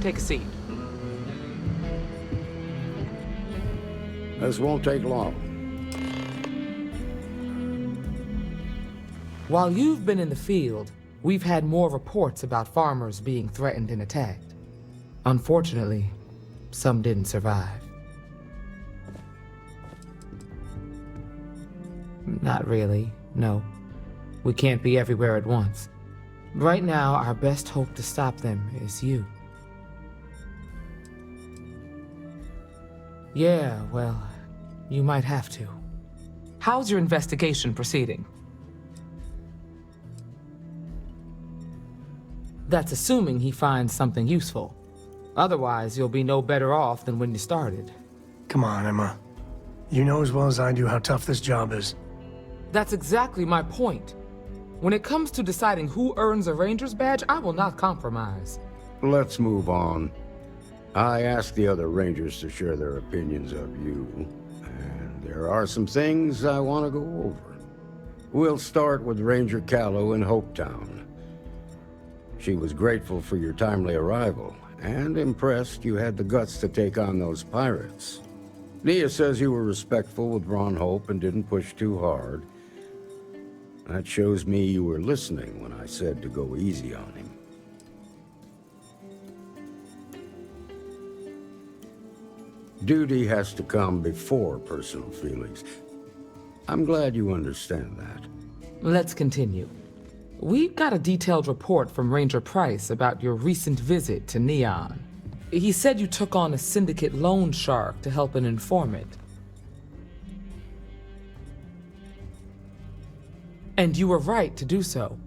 take a seat. This won't take long. While you've been in the field, we've had more reports about farmers being threatened and attacked. Unfortunately, some didn't survive. Not really, no. We can't be everywhere at once. Right now, our best hope to stop them is you. Yeah, well, you might have to. How's your investigation proceeding? That's assuming he finds something useful. Otherwise, you'll be no better off than when you started. Come on, Emma. You know as well as I do how tough this job is. That's exactly my point. When it comes to deciding who earns a Ranger's badge, I will not compromise. Let's move on. I asked the other Rangers to share their opinions of you, and there are some things I want to go over. We'll start with Ranger Callow in HopeTown. She was grateful for your timely arrival, and impressed you had the guts to take on those pirates. Nia says you were respectful with Ron Hope and didn't push too hard. That shows me you were listening when I said to go easy on him. Duty has to come before personal feelings. I'm glad you understand that. Let's continue. We got a detailed report from Ranger Price about your recent visit to Neon. He said you took on a syndicate loan shark to help an informant. And you were right to do so.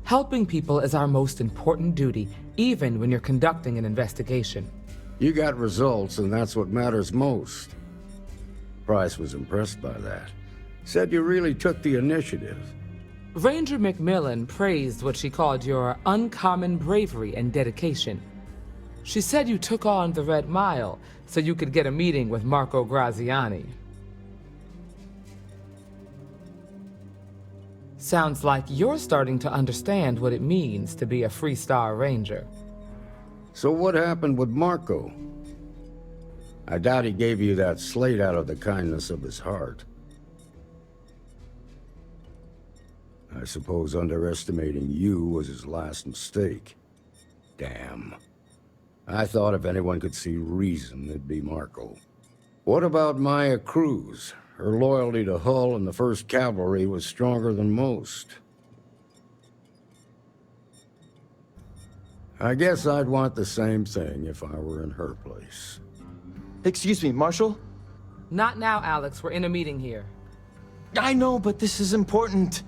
Helping people is our most important duty, even when you're conducting an investigation. You got results, and that's what matters most. Price was impressed by that. Said you really took the initiative. Ranger McMillan praised what she called your uncommon bravery and dedication. She said you took on the Red Mile so you could get a meeting with Marco Graziani. Sounds like you're starting to understand what it means to be a Freestar Ranger. So what happened with Marco? I doubt he gave you that slate out of the kindness of his heart. I suppose underestimating you was his last mistake. Damn. I thought if anyone could see reason, it'd be Marco. What about Maya Cruz? Her loyalty to Hull and the 1st Cavalry was stronger than most. I guess I'd want the same thing if I were in her place. Excuse me, Marshal? Not now, Alex. We're in a meeting here. I know, but this is important.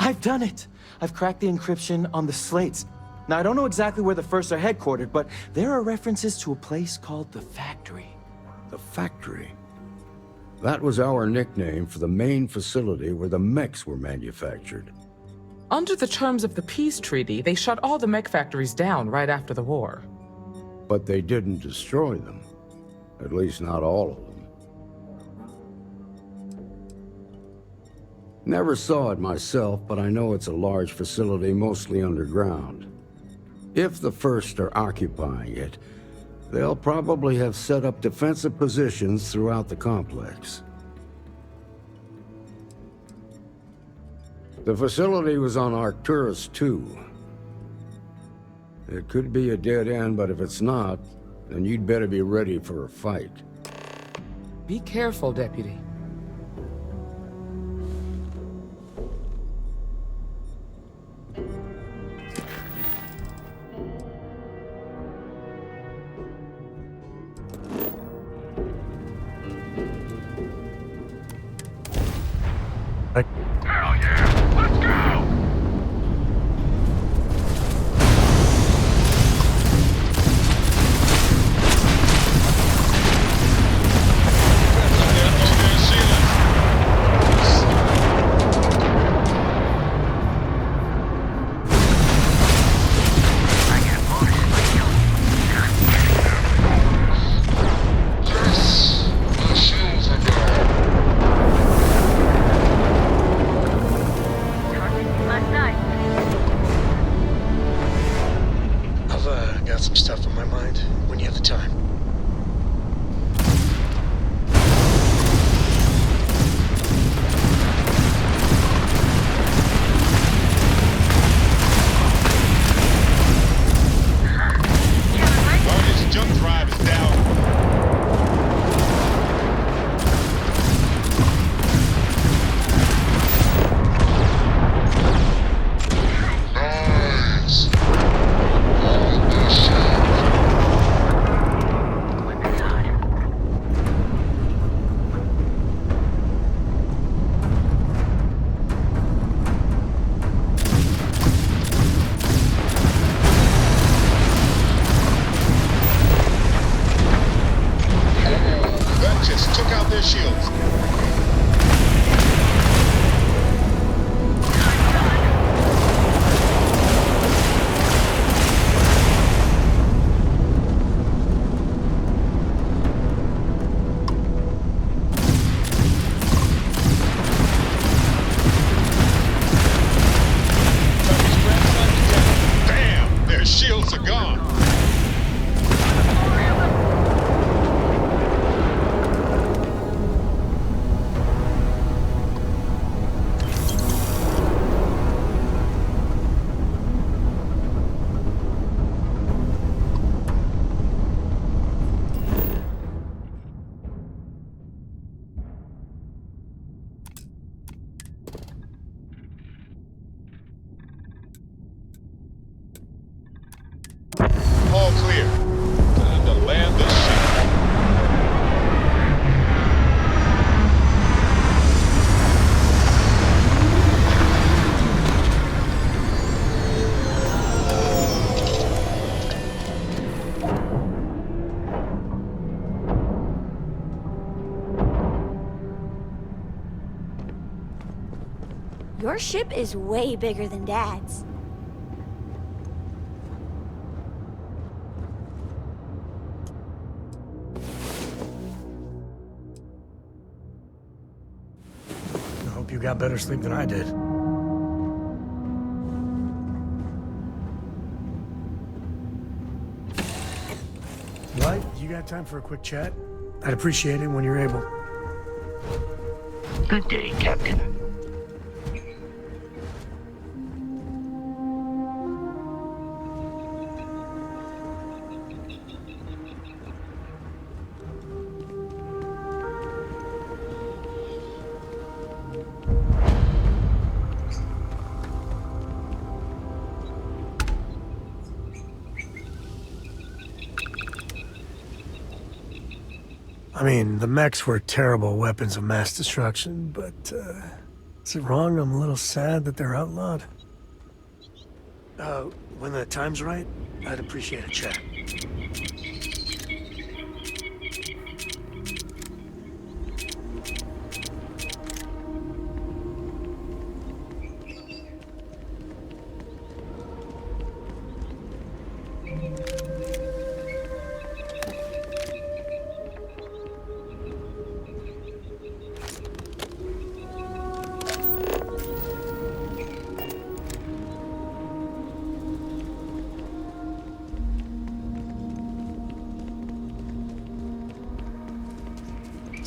I've done it. I've cracked the encryption on the slates. Now, I don't know exactly where the First are headquartered, but there are references to a place called the Factory. The Factory? That was our nickname for the main facility where the mechs were manufactured. Under the terms of the peace treaty, they shut all the mech factories down right after the war. But they didn't destroy them. At least not all of them. Never saw it myself, but I know it's a large facility mostly underground. If the First are occupying it, they'll probably have set up defensive positions throughout the complex. The facility was on Arcturus II. It could be a dead end, but if it's not, then you'd better be ready for a fight. Be careful, Deputy. Hell yeah! Let's go! shields. Damn, their shields are gone. All clear. Time to land this ship. Your ship is way bigger than Dad's. I hope you got better sleep than I did. Light, you got time for a quick chat? I'd appreciate it when you're able. Good day, Captain. I mean, the mechs were terrible weapons of mass destruction, but, is it wrong? I'm a little sad that they're outlawed. When the time's right, I'd appreciate a chat.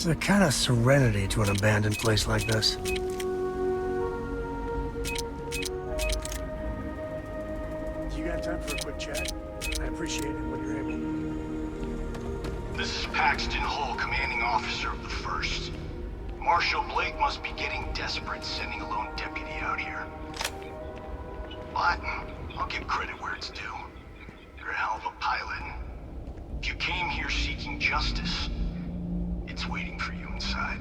There's a kind of serenity to an abandoned place like this. You got time for a quick chat? I appreciate it when you're able. This is Paxton Hull, commanding officer of the 1st. Marshal Blake must be getting desperate sending a lone deputy out here. But I'll give credit where it's due. You're a hell of a pilot. If you came here seeking justice, it's waiting for you inside.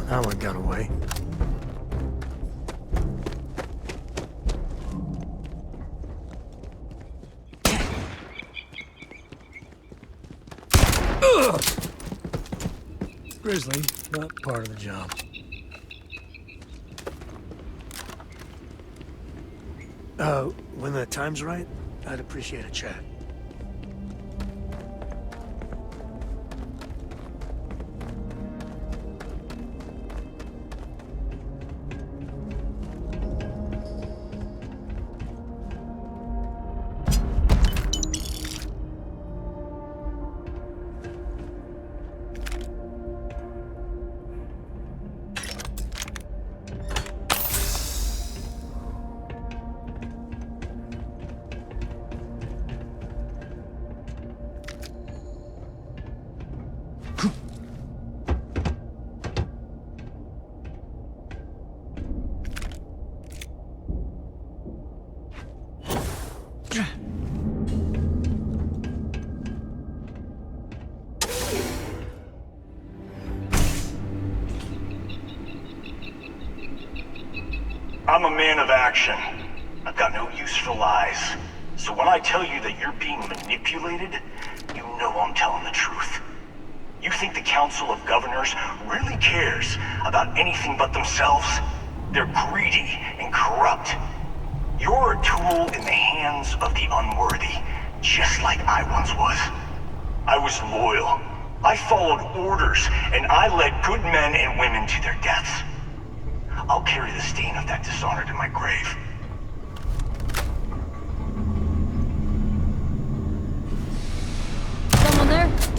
That one got away. Grizzly, but part of the job. When the time's right, I'd appreciate a chat. I'm a man of action. I've got no use for lies. So when I tell you that you're being manipulated, you know I'm telling the truth. You think the Council of Governors really cares about anything but themselves? They're greedy and corrupt. You're a tool in the hands of the unworthy, just like I once was. I was loyal. I followed orders, and I led good men and women to their deaths. I'll carry the stain of that dishonor to my grave. Someone there?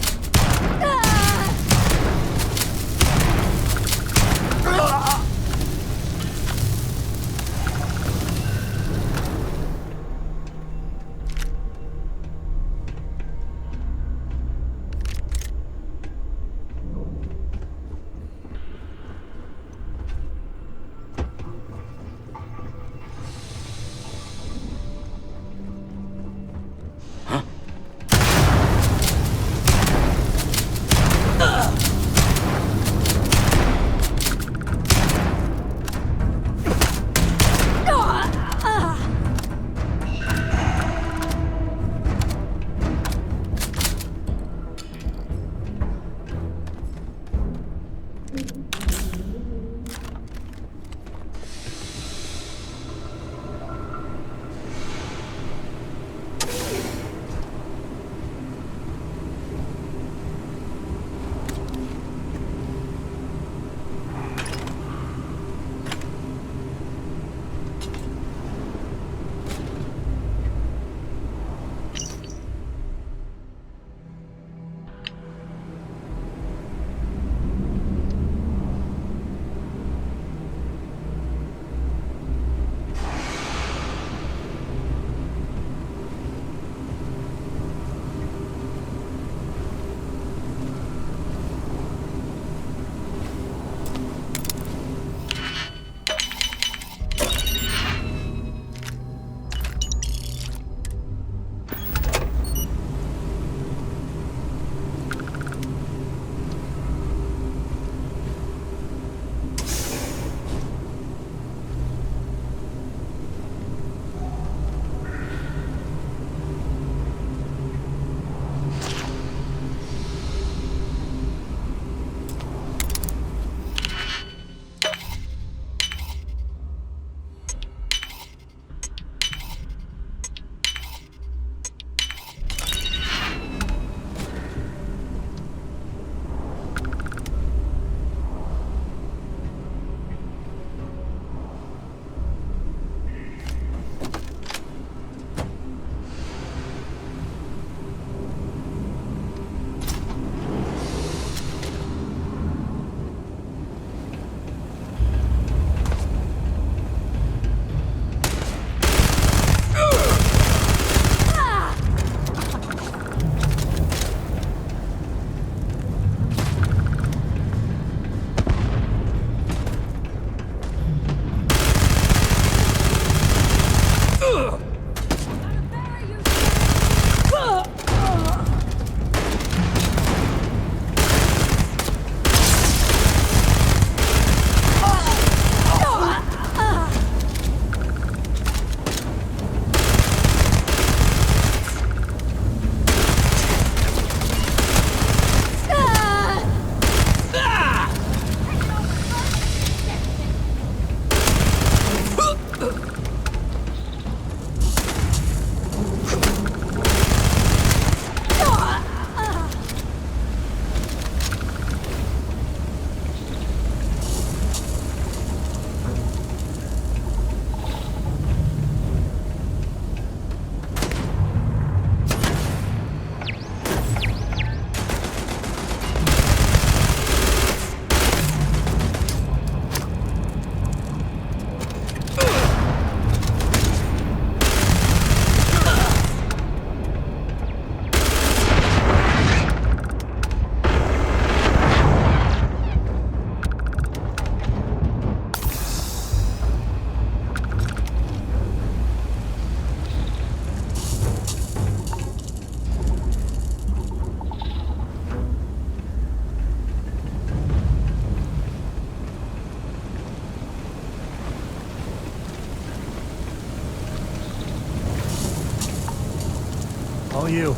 All you.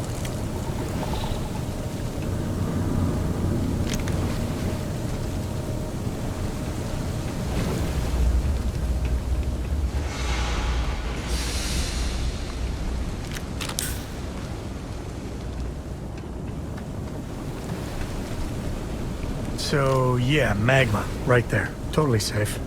So, yeah, magma, right there. Totally safe.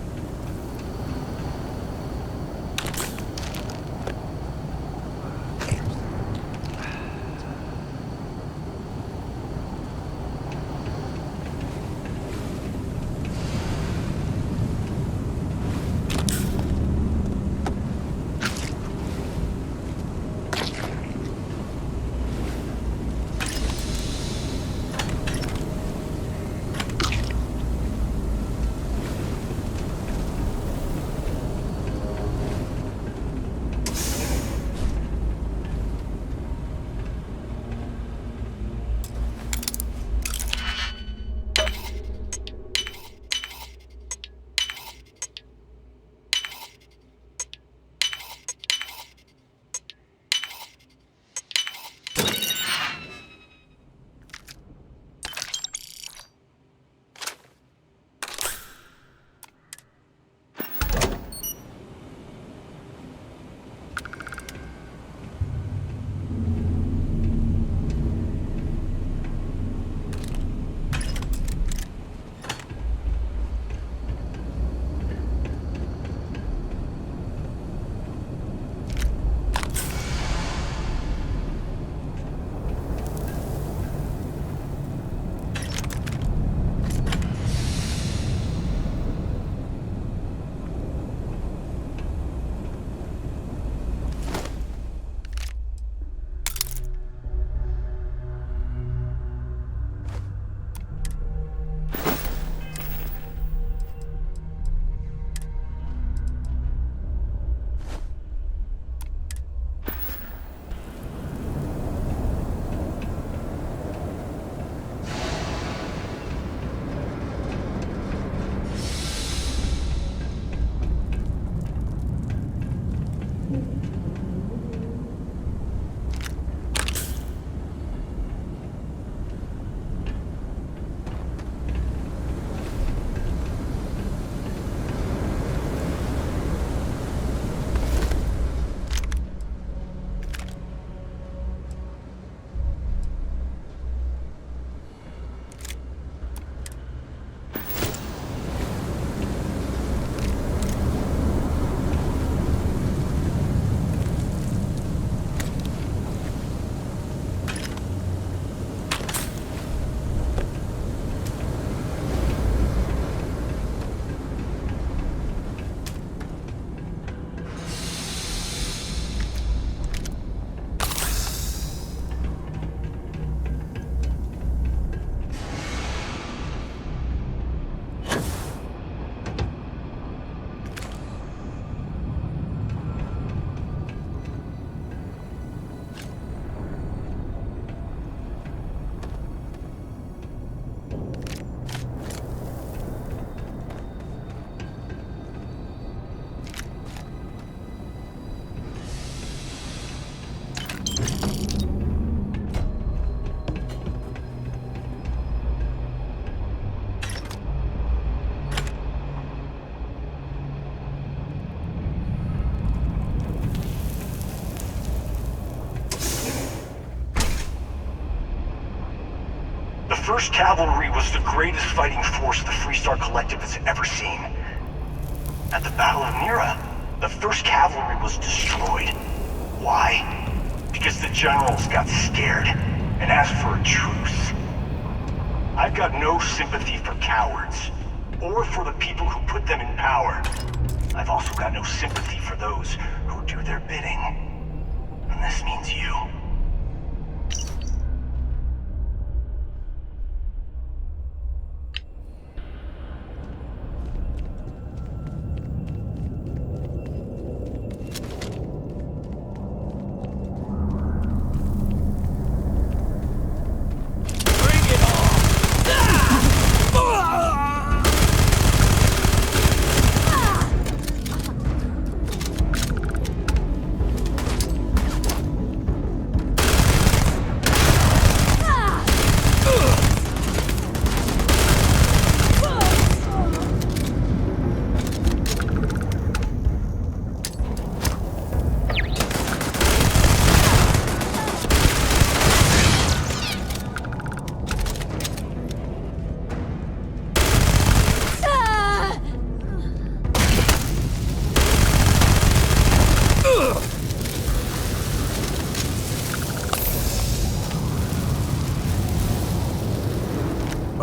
The 1st Cavalry was the greatest fighting force the Freestar Collective has ever seen. At the Battle of Mira, the 1st Cavalry was destroyed. Why? Because the generals got scared and asked for a truce. I've got no sympathy for cowards, or for the people who put them in power. I've also got no sympathy for those who do their bidding. And this means you.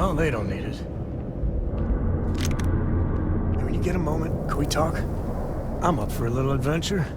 Well, they don't need it. Hey, when you get a moment, can we talk? I'm up for a little adventure.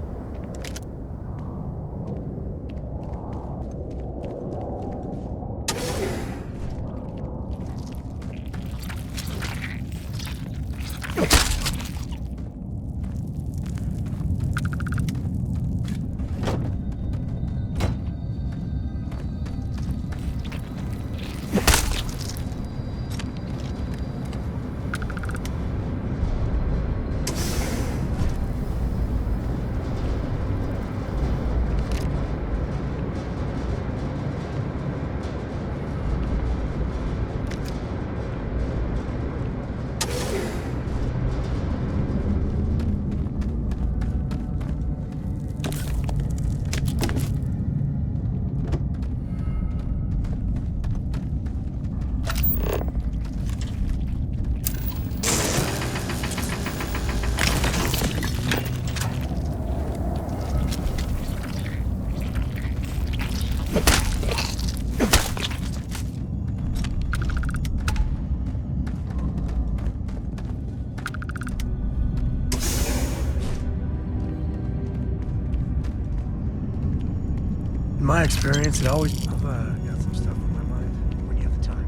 In my experience, it always... I've got some stuff on my mind when you have the time.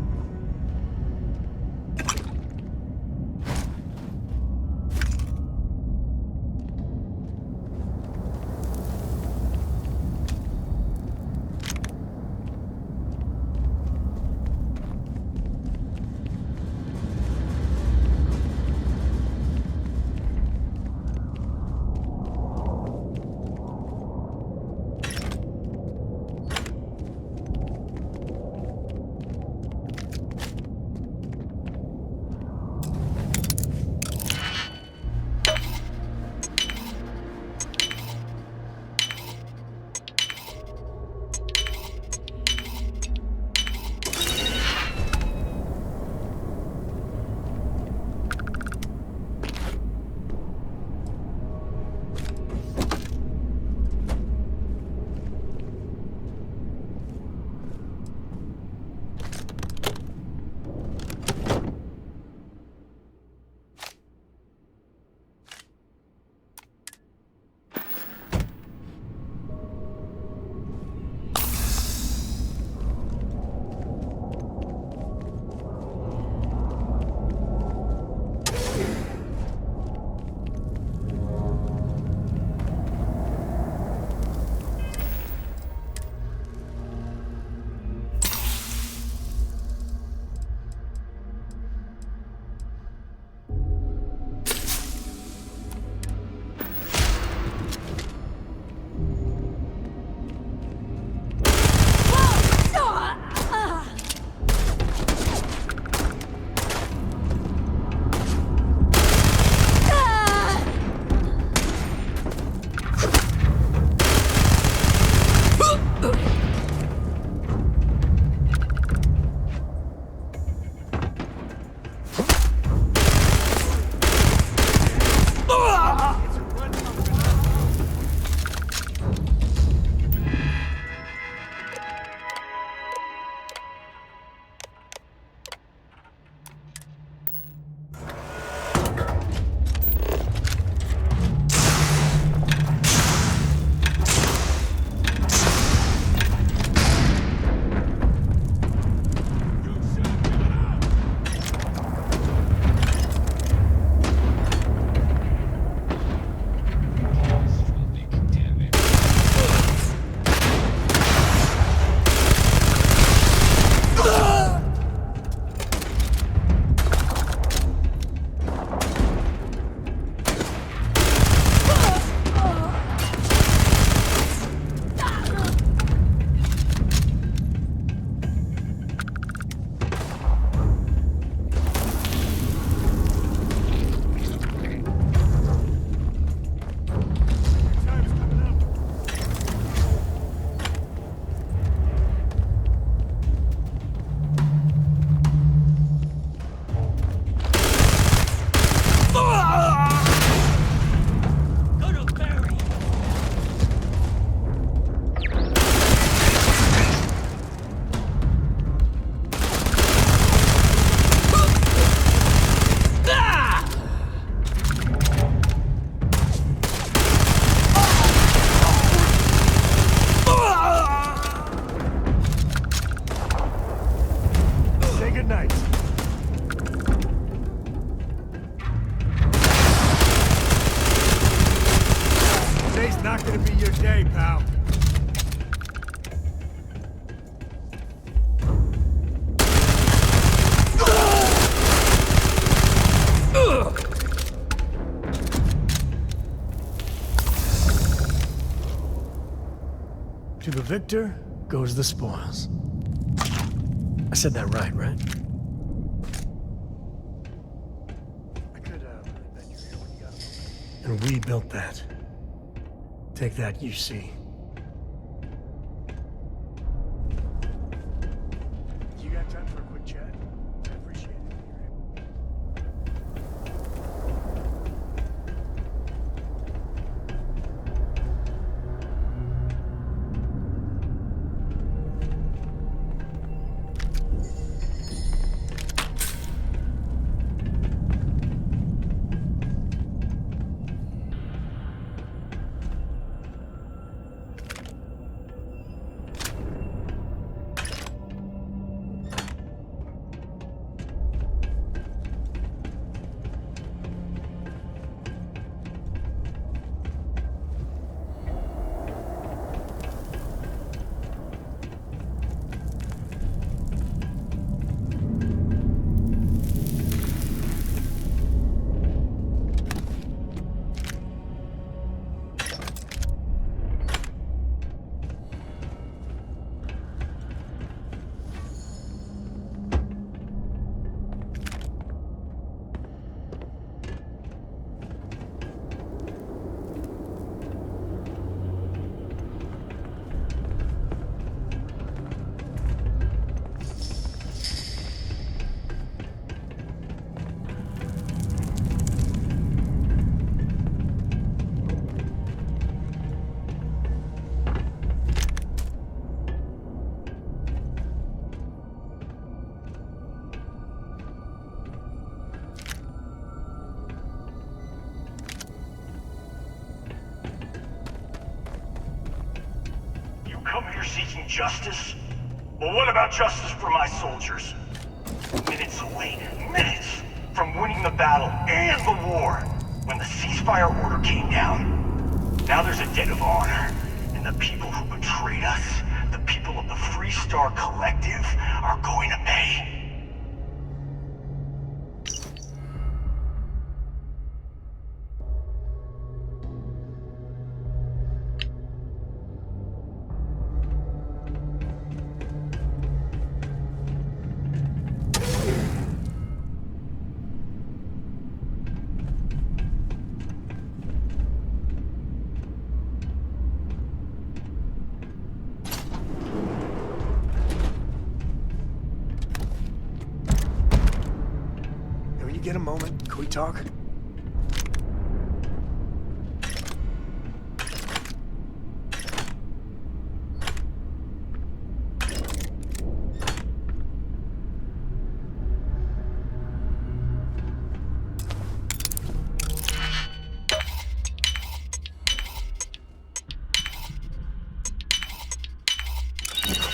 victor goes the spoils. I said that right? I could, bet you're here when you got a moment. And we built that. Take that, you see. You got time for a quick chat? I appreciate it when you're able. Seeking justice? Well, what about justice for my soldiers? Minutes away, minutes from winning the battle and the war, when the ceasefire order came down. Now there's a debt of honor, and the people who betrayed us, the people of the Freestar Collective, are going to pay. Get a moment. Can we talk?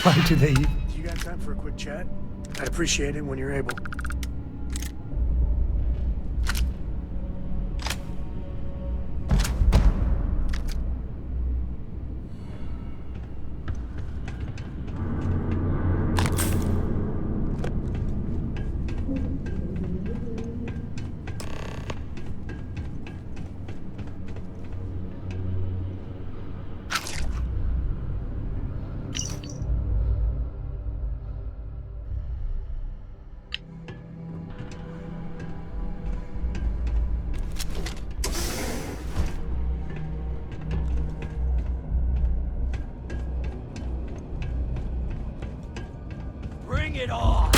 Why do they? You got time for a quick chat? I'd appreciate it when you're able. Bring it on!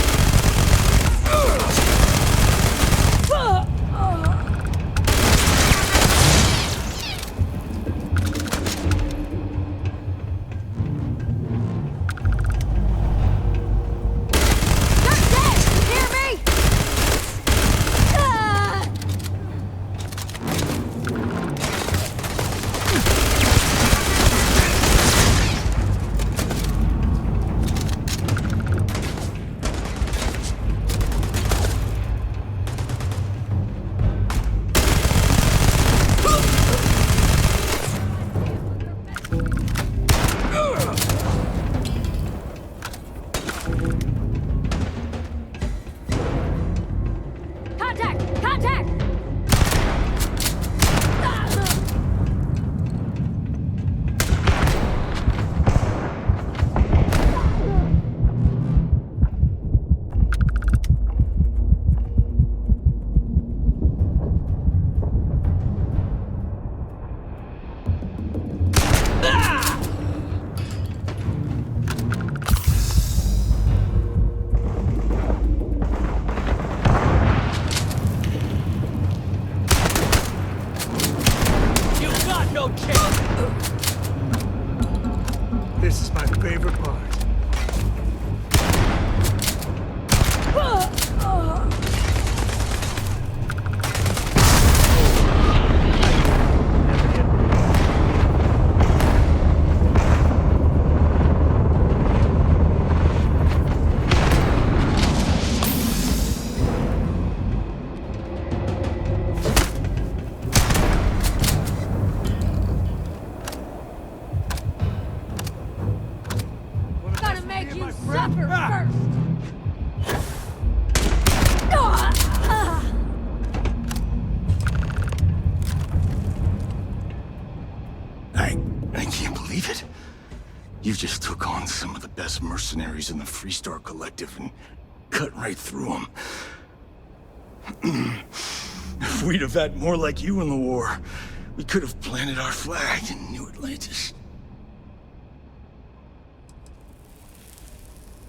favorite part. Gotta make you suffer first! I can't believe it. You just took on some of the best mercenaries in the Freestar Collective and cut right through them. If we'd have had more like you in the war, we could have planted our flag in New Atlantis.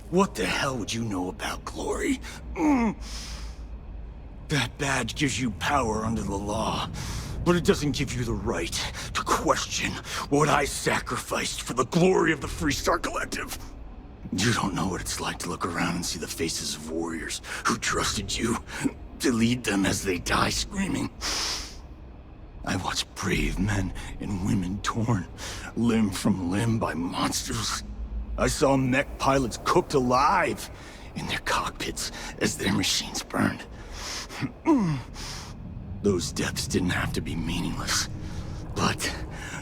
What the hell would you know about glory? That badge gives you power under the law, but it doesn't give you the right to question what I sacrificed for the glory of the Freestar Collective. You don't know what it's like to look around and see the faces of warriors who trusted you to lead them as they die screaming. I watched brave men and women torn limb from limb by monsters. I saw mech pilots cooked alive in their cockpits as their machines burned. Those deaths didn't have to be meaningless, but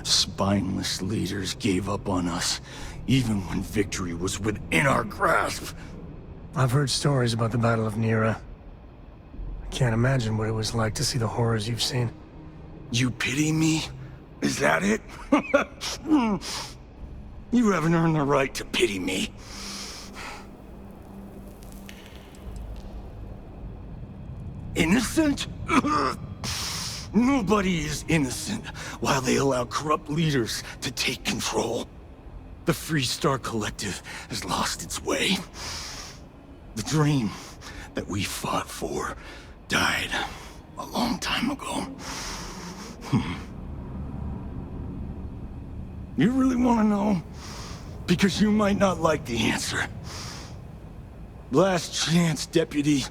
spineless leaders gave up on us, even when victory was within our grasp. I've heard stories about the Battle of Nira. I can't imagine what it was like to see the horrors you've seen. You pity me? Is that it? You haven't earned the right to pity me. Innocent? Nobody is innocent while they allow corrupt leaders to take control. The Freestar Collective has lost its way. The dream that we fought for died a long time ago. You really want to know? Because you might not like the answer. Last chance, Deputy.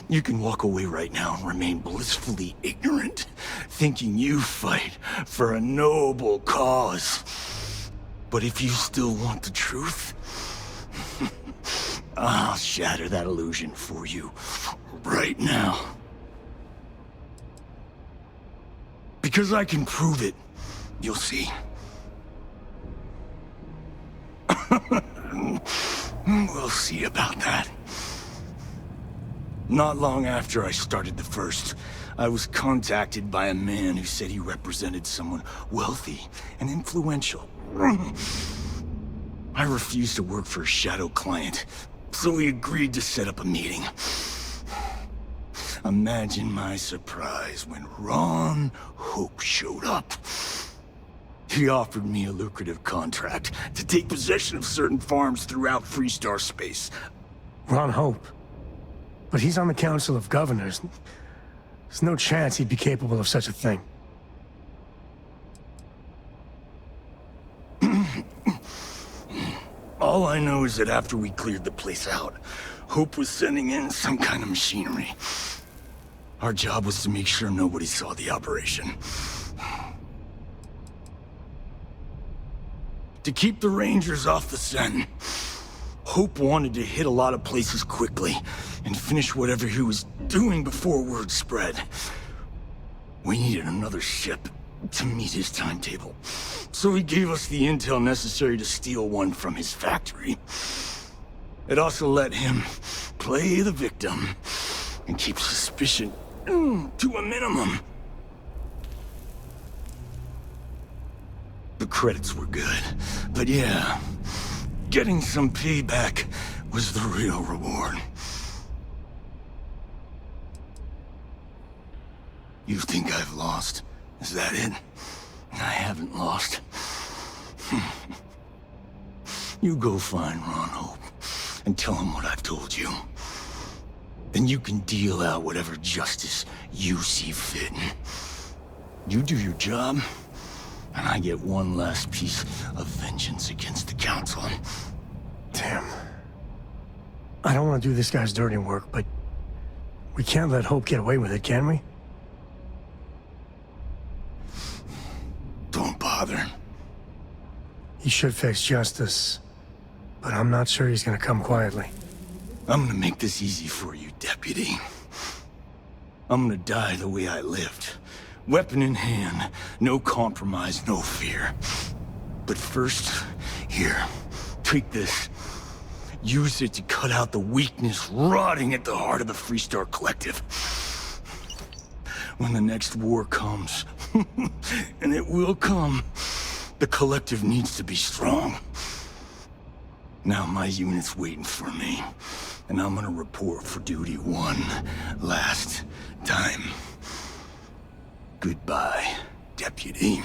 You can walk away right now and remain blissfully ignorant, thinking you fight for a noble cause. But if you still want the truth, I'll shatter that illusion for you right now. Because I can prove it. You'll see. We'll see about that. Not long after I started the First, I was contacted by a man who said he represented someone wealthy and influential. I refused to work for a shadow client, so he agreed to set up a meeting. Imagine my surprise when Ron Hope showed up. He offered me a lucrative contract to take possession of certain farms throughout Freestar space. Ron Hope? But he's on the Council of Governors. There's no chance he'd be capable of such a thing. All I know is that after we cleared the place out, Hope was sending in some kind of machinery. Our job was to make sure nobody saw the operation. To keep the Rangers off the scent, Hope wanted to hit a lot of places quickly and finish whatever he was doing before word spread. We needed another ship to meet his timetable, so he gave us the intel necessary to steal one from his factory. It also let him play the victim and keep suspicion to a minimum. The credits were good, but yeah, getting some payback was the real reward. You think I've lost? Is that it? I haven't lost. You go find Ron Hope and tell him what I've told you. Then you can deal out whatever justice you see fit. You do your job, And I get one last piece of vengeance against the Council. Damn. I don't want to do this guy's dirty work, but we can't let Hope get away with it, can we? Don't bother. He should face justice, but I'm not sure he's gonna come quietly. I'm gonna make this easy for you, Deputy. I'm gonna die the way I lived. Weapon in hand, no compromise, no fear. But first, here, take this. Use it to cut out the weakness rotting at the heart of the Freestar Collective. When the next war comes, and it will come, the Collective needs to be strong. Now my unit's waiting for me, and I'm gonna report for duty one last time. Goodbye, Deputy.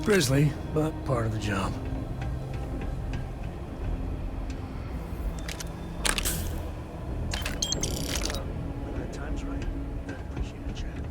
Grisly, but part of the job. When the time's right, I appreciate it, Chad.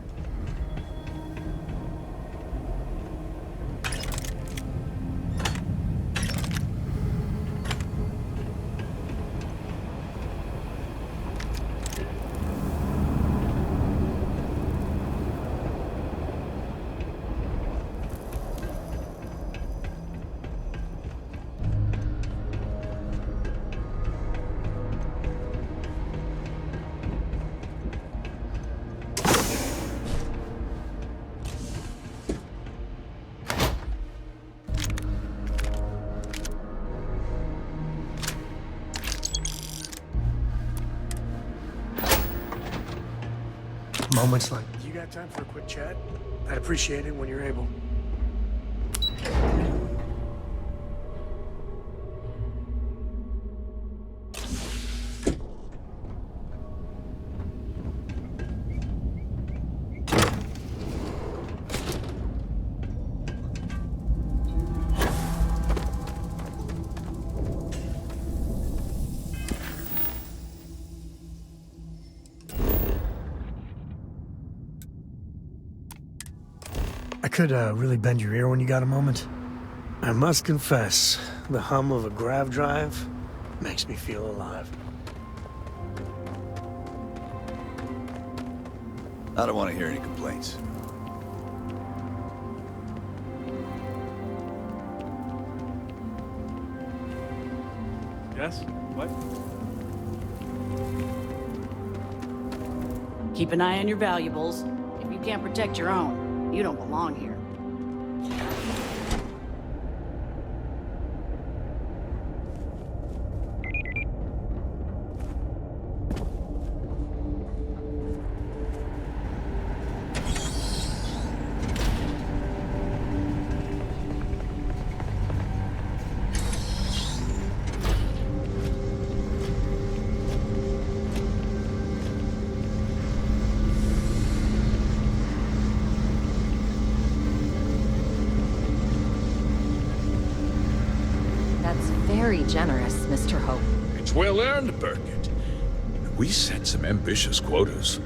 Moments like, you got time for a quick chat? I'd appreciate it when you're able. could really bend your ear when you got a moment? I must confess, the hum of a grav drive makes me feel alive. I don't want to hear any complaints. Yes? What? Keep an eye on your valuables. If you can't protect your own, you don't belong here. Very generous, Mr. Hope. It's well earned, Birgit. We set some ambitious quotas,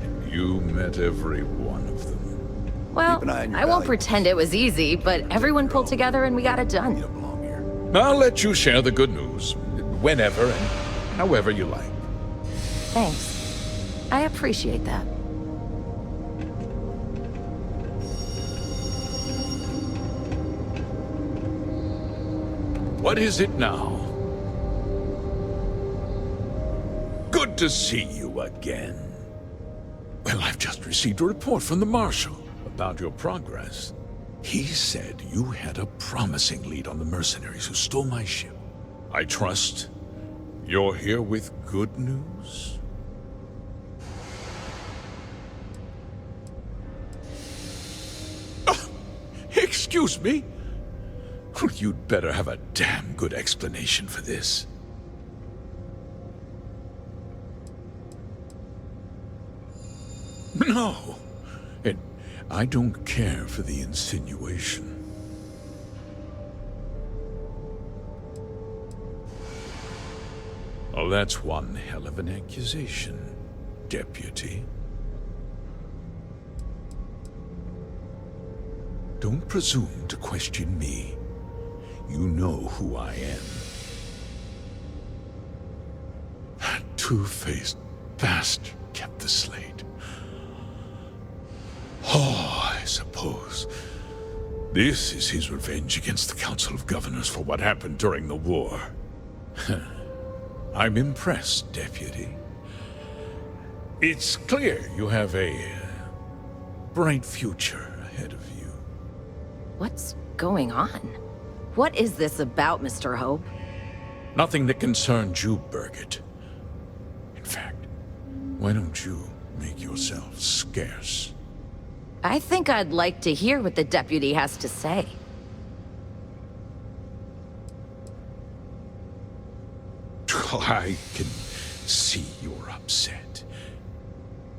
and you met every one of them. Well, I won't pretend it was easy, but everyone pulled together and we got it done. I'll let you share the good news, whenever and however you like. Thanks. I appreciate that. What is it now? Good to see you again. Well, I've just received a report from the Marshal about your progress. He said you had a promising lead on the mercenaries who stole my ship. I trust you're here with good news? Excuse me? You'd better have a damn good explanation for this. No, and I don't care for the insinuation. Oh, that's one hell of an accusation, Deputy. Don't presume to question me. You know who I am. That two-faced bastard kept the slate. Oh, I suppose this is his revenge against the Council of Governors for what happened during the war. I'm impressed, Deputy. It's clear you have a bright future ahead of you. What's going on? What is this about, Mr. Hope? Nothing that concerns you, Birgit. In fact, why don't you make yourself scarce? I think I'd like to hear what the deputy has to say. I can see you're upset.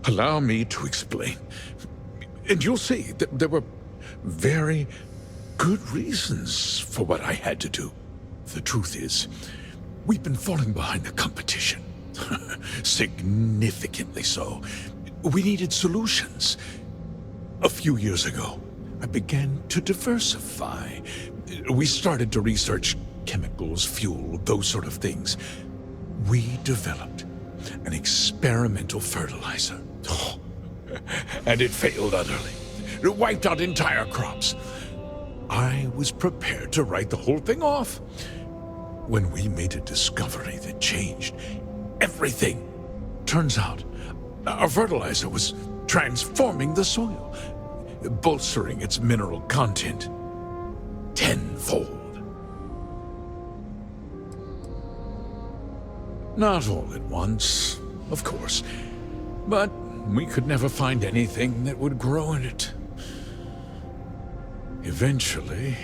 Allow me to explain. And you'll see that there were very good reasons for what I had to do. The truth is, we've been falling behind the competition. Significantly so. We needed solutions. A few years ago, I began to diversify. We started to research chemicals, fuel, those sort of things. We developed an experimental fertilizer. And it failed utterly. It wiped out entire crops. I was prepared to write the whole thing off when we made a discovery that changed everything. Turns out, our fertilizer was transforming the soil, bolstering its mineral content tenfold. Not all at once, of course, but we could never find anything that would grow in it. Eventually,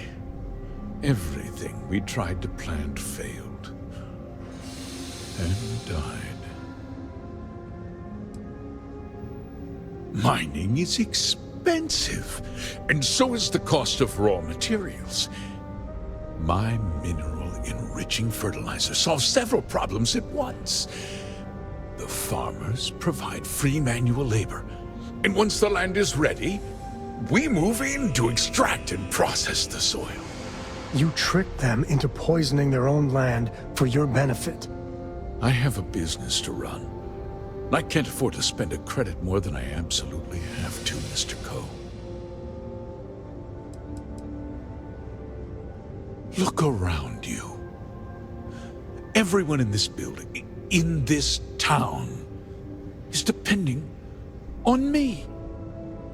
everything we tried to plant failed and died. Mining is expensive, and so is the cost of raw materials. My mineral-enriching fertilizer solves several problems at once. The farmers provide free manual labor, and once the land is ready, we move in to extract and process the soil. You tricked them into poisoning their own land for your benefit. I have a business to run. I can't afford to spend a credit more than I absolutely have to, Mr. Coe. Look around you. Everyone in this building, in this town, is depending on me.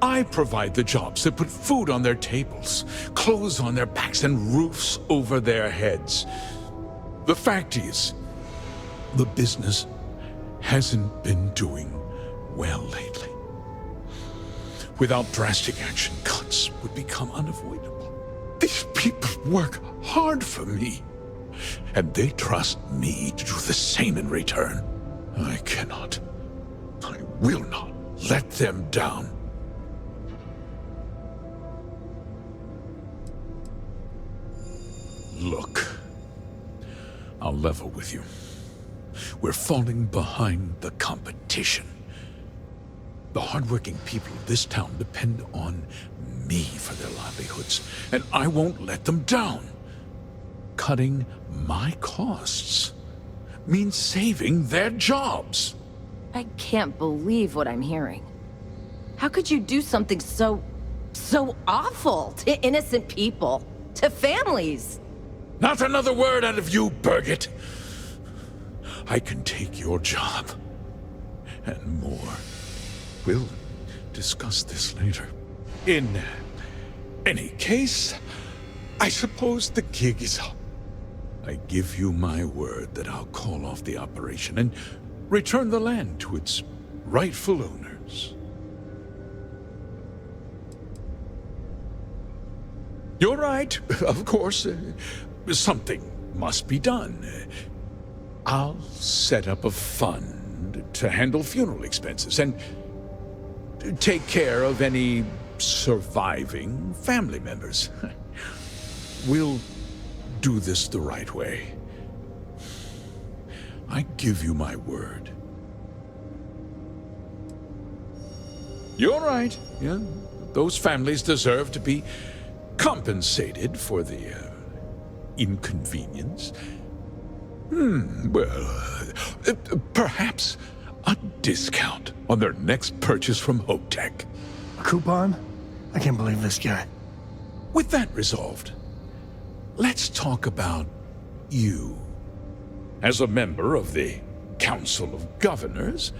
I provide the jobs that put food on their tables, clothes on their backs, and roofs over their heads. The fact is, the business hasn't been doing well lately. Without drastic action, cuts would become unavoidable. These people work hard for me, and they trust me to do the same in return. I cannot, I will not let them down. Look, I'll level with you. We're falling behind the competition. The hardworking people of this town depend on me for their livelihoods, and I won't let them down. Cutting my costs means saving their jobs. I can't believe what I'm hearing. How could you do something so awful to innocent people, to families? Not another word out of you, Birgit. I can take your job, and more. We'll discuss this later. In any case, I suppose the gig is up. I give you my word that I'll call off the operation and return the land to its rightful owners. You're right, of course. Something must be done. I'll set up a fund to handle funeral expenses and take care of any surviving family members. We'll do this the right way. I give you my word. You're right. Yeah, those families deserve to be compensated for the inconvenience. Well, perhaps a discount on their next purchase from HopeTech. A coupon? I can't believe this guy. With that resolved, let's talk about you. As a member of the Council of Governors,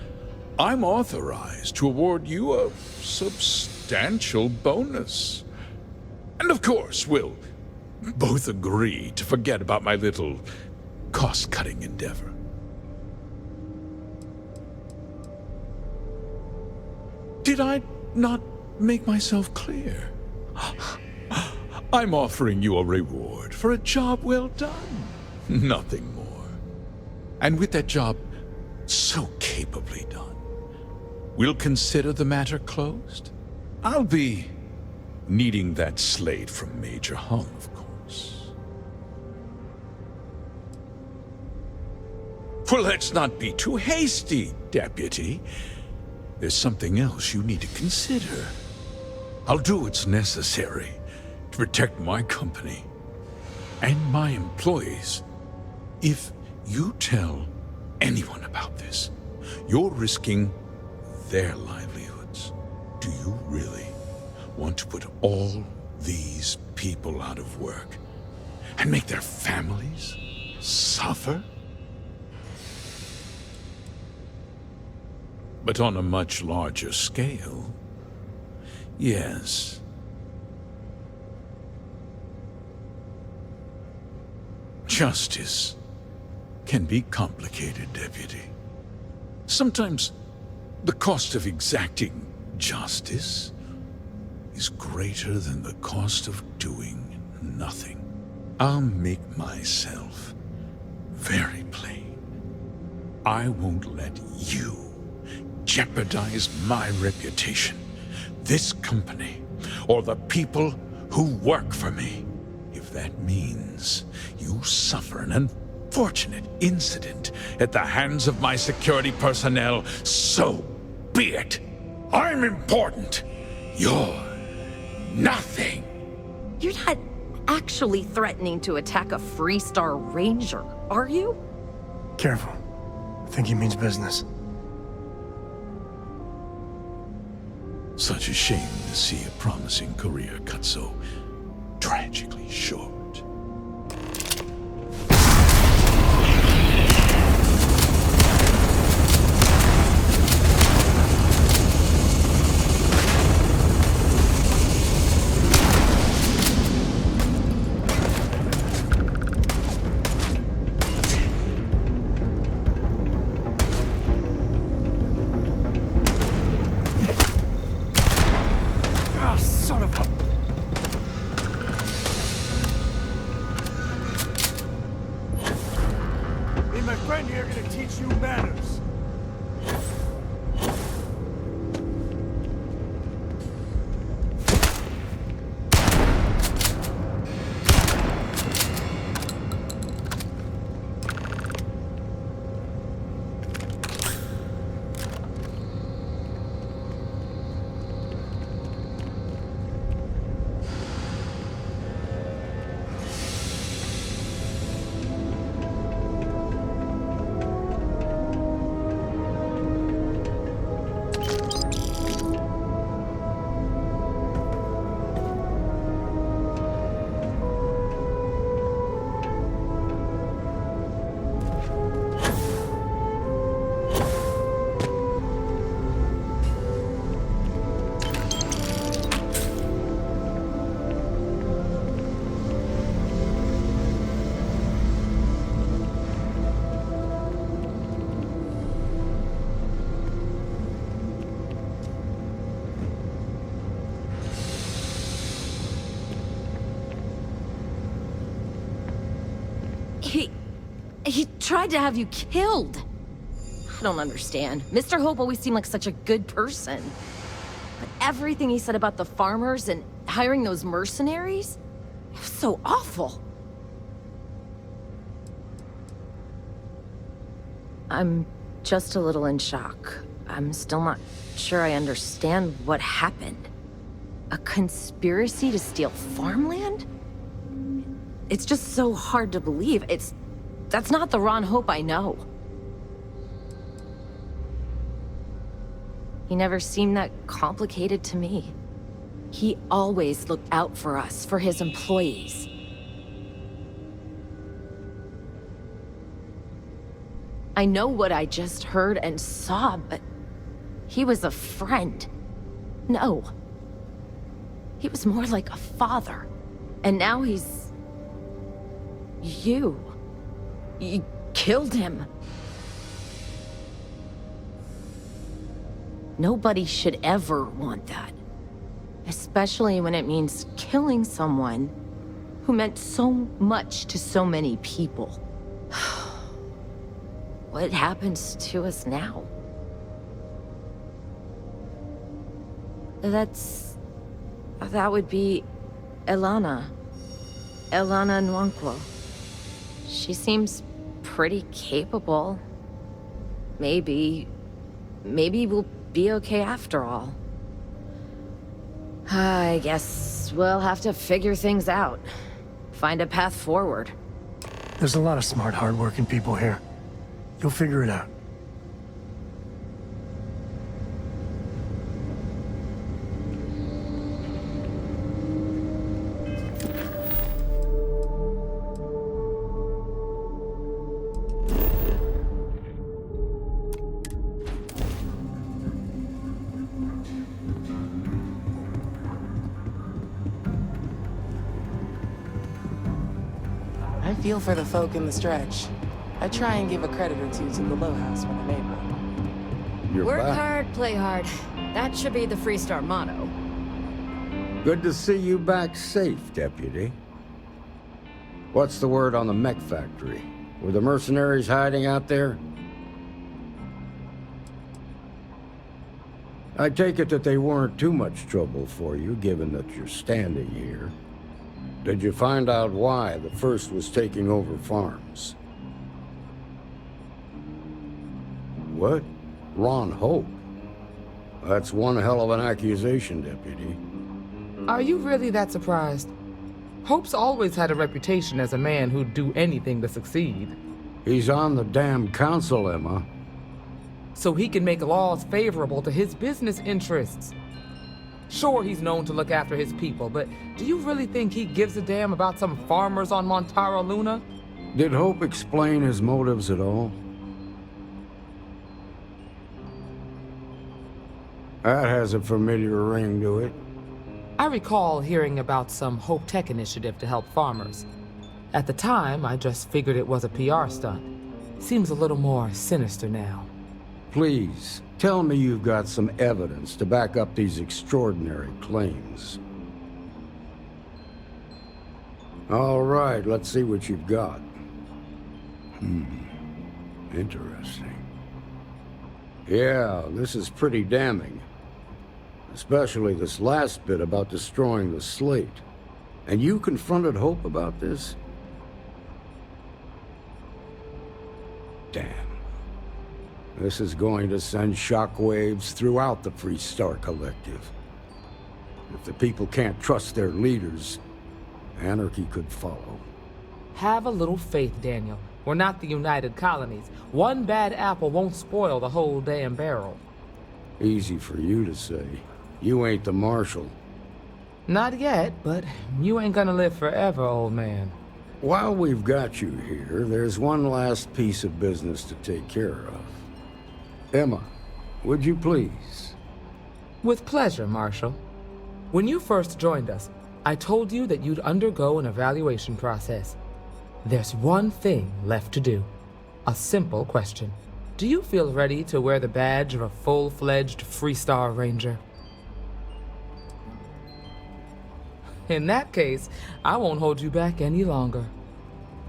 I'm authorized to award you a substantial bonus. And of course, we'll both agree to forget about my little cost-cutting endeavor. Did I not make myself clear? I'm offering you a reward for a job well done. Nothing more. And with that job so capably done, we'll consider the matter closed. I'll be needing that slate from Major Hull, of course. Well, let's not be too hasty, Deputy. There's something else you need to consider. I'll do what's necessary to protect my company and my employees. If you tell anyone about this, you're risking their livelihoods. Do you really want to put all these people out of work and make their families suffer? But on a much larger scale, yes. Justice can be complicated, Deputy. Sometimes the cost of exacting justice is greater than the cost of doing nothing. I'll make myself very plain. I won't let you jeopardize my reputation, this company, or the people who work for me. If that means you suffer an unfortunate incident at the hands of my security personnel, so be it. I'm important. You're nothing. You're not actually threatening to attack a Freestar Ranger, are you? Careful. I think he means business. Such a shame to see a promising career cut so tragically short. He tried to have you killed. I don't understand. Mr. Hope always seemed like such a good person. But everything he said about the farmers and hiring those mercenaries, it was so awful. I'm just a little in shock. I'm still not sure I understand what happened. A conspiracy to steal farmland? It's just so hard to believe. That's not the Ron Hope I know. He never seemed that complicated to me. He always looked out for us, for his employees. I know what I just heard and saw, but he was a friend. No. He was more like a father. And now he's... You killed him. Nobody should ever want that. Especially when it means killing someone who meant so much to so many people. What happens to us now? That would be Elana. Elana Nwankwo. She seems pretty capable. Maybe we'll be okay after all. I guess we'll have to figure things out. Find a path forward. There's a lot of smart, hard-working people here. You'll figure it out. I feel for the folk in the stretch. I try and give a credit or two to the Low House when I'm able. Work hard, play hard. That should be the Freestar motto. Good to see you back safe, Deputy. What's the word on the Mech factory? Were the mercenaries hiding out there? I take it that they weren't too much trouble for you, given that you're standing here. Did you find out why the First was taking over farms? What? Ron Hope? That's one hell of an accusation, Deputy. Are you really that surprised? Hope's always had a reputation as a man who'd do anything to succeed. He's on the damn council, Emma. So he can make laws favorable to his business interests. Sure, he's known to look after his people, but do you really think he gives a damn about some farmers on Montara Luna? Did Hope explain his motives at all? That has a familiar ring to it. I recall hearing about some Hope Tech initiative to help farmers. At the time, I just figured it was a PR stunt. Seems a little more sinister now. Please, tell me you've got some evidence to back up these extraordinary claims. All right, let's see what you've got. Interesting. Yeah, this is pretty damning. Especially this last bit about destroying the slate. And you confronted Hope about this? Damn. This is going to send shockwaves throughout the Freestar Collective. If the people can't trust their leaders, anarchy could follow. Have a little faith, Daniel. We're not the United Colonies. One bad apple won't spoil the whole damn barrel. Easy for you to say. You ain't the Marshal. Not yet, but you ain't gonna live forever, old man. While we've got you here, there's one last piece of business to take care of. Emma, would you please? With pleasure, Marshal. When you first joined us, I told you that you'd undergo an evaluation process. There's one thing left to do. A simple question. Do you feel ready to wear the badge of a full-fledged Freestar Ranger? In that case, I won't hold you back any longer.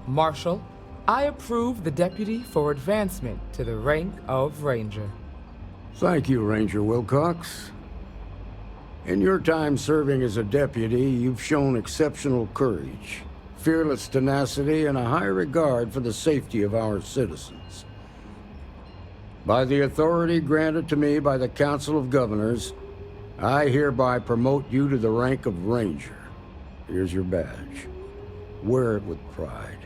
Marshal, I approve the deputy for advancement to the rank of Ranger. Thank you, Ranger Wilcox. In your time serving as a deputy, you've shown exceptional courage, fearless tenacity, and a high regard for the safety of our citizens. By the authority granted to me by the Council of Governors, I hereby promote you to the rank of Ranger. Here's your badge. Wear it with pride.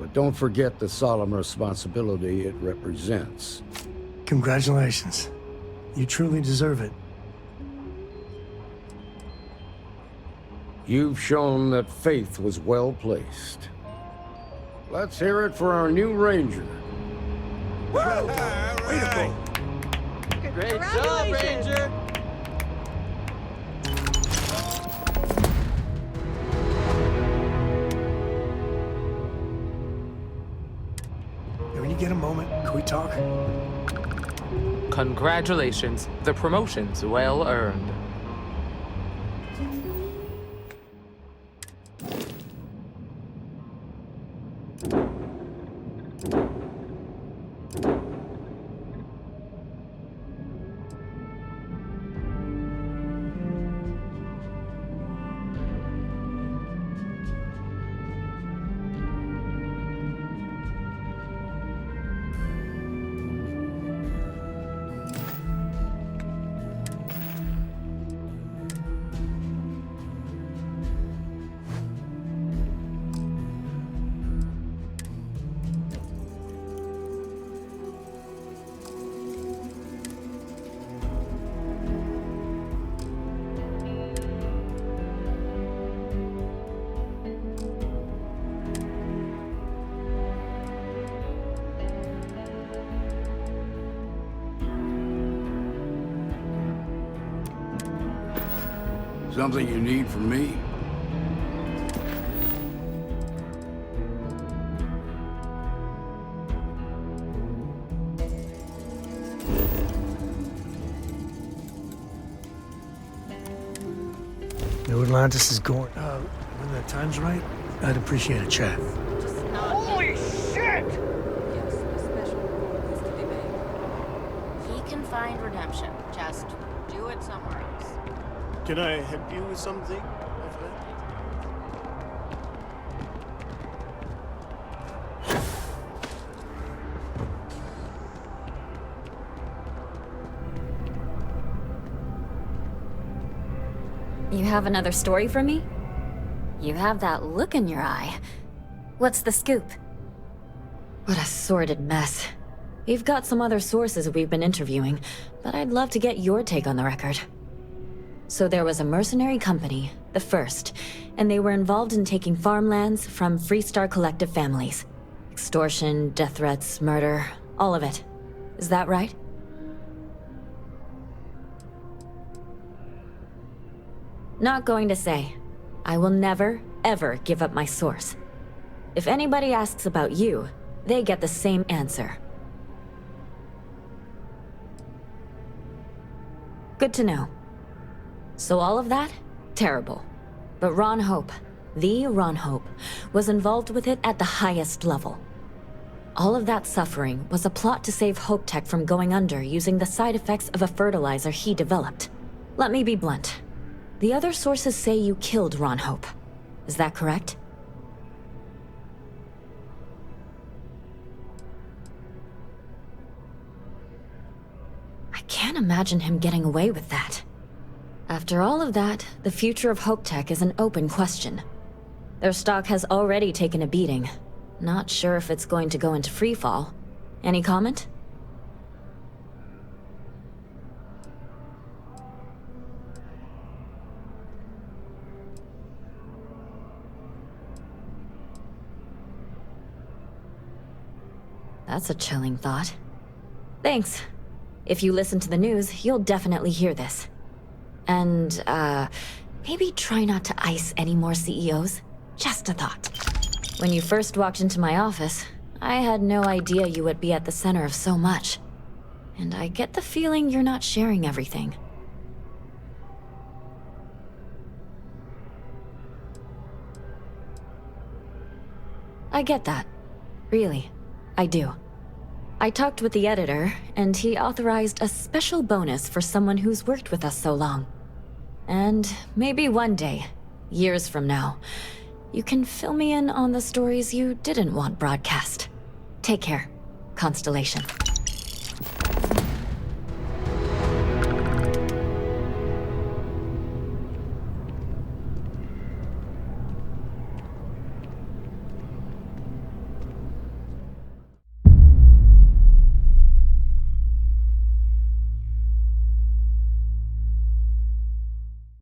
But don't forget the solemn responsibility it represents. Congratulations. You truly deserve it. You've shown that faith was well placed. Let's hear it for our new Ranger. Well done. Way to go. Great job, Ranger. When you get a moment, can we talk? Congratulations. The promotion's well earned. Something you need from me? Know Atlantis is going. When the time's right, I'd appreciate a chat. Holy shit! Yes, a special reward needs to be made. He can find redemption. Just do it somewhere else. Can I help you with something, my friend? You have another story for me? You have that look in your eye. What's the scoop? What a sordid mess. We've got some other sources we've been interviewing, but I'd love to get your take on the record. So there was a mercenary company, the First, and they were involved in taking farmlands from Freestar collective families. Extortion, death threats, murder, all of it. Is that right? Not going to say. I will never, ever give up my source. If anybody asks about you, they get the same answer. Good to know. So all of that? Terrible. But Ron Hope, the Ron Hope, was involved with it at the highest level. All of that suffering was a plot to save Hope Tech from going under using the side effects of a fertilizer he developed. Let me be blunt. The other sources say you killed Ron Hope. Is that correct? I can't imagine him getting away with that. After all of that, the future of Hope Tech is an open question. Their stock has already taken a beating. Not sure if it's going to go into freefall. Any comment? That's a chilling thought. Thanks. If you listen to the news, you'll definitely hear this. And, maybe try not to ice any more CEOs. Just a thought. When you first walked into my office, I had no idea you would be at the center of so much. And I get the feeling you're not sharing everything. I get that. Really. I do. I talked with the editor, and he authorized a special bonus for someone who's worked with us so long. And maybe one day, years from now, you can fill me in on the stories you didn't want broadcast. Take care, Constellation.